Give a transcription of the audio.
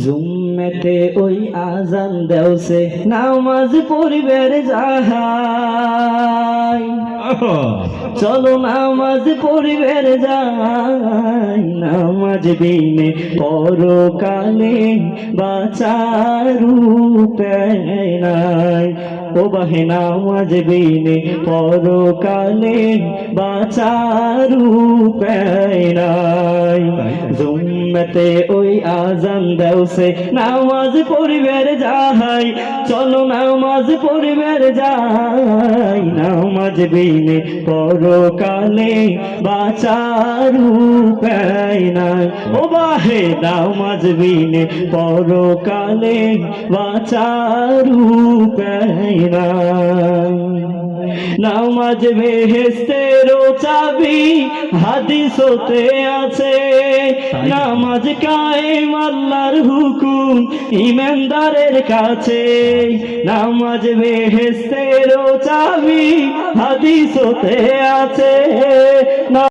জুম্মেতে ওই আজান দেওছে নামাজ পড়িবের যাহাই, চলো নামাজ পড়িবের যাই, নামাজ বিনে পরকালে বাঁচার উপায় নাই। ও বাহে নামাজ বিনে পরকালে বাঁচার উপায় নাই। জুম্মতে ওই আজান দেওছে নামাজ পড়িবের যাই, চলো নামাজ পড়িবের যাই, নামাজ বিনে পরকালে বাঁচার উপায় নাই। ও বাহে নামাজ বিনে পরকালে বাঁচার উপায় নাই। নামাজ বেহেশতের চাবি হাদিসতে আছে, নামাজ কায়েম আল্লাহর হুকুম ইমানদারের কাছে। নামাজ বেহেশতের চাবি হাদিসতে আছে।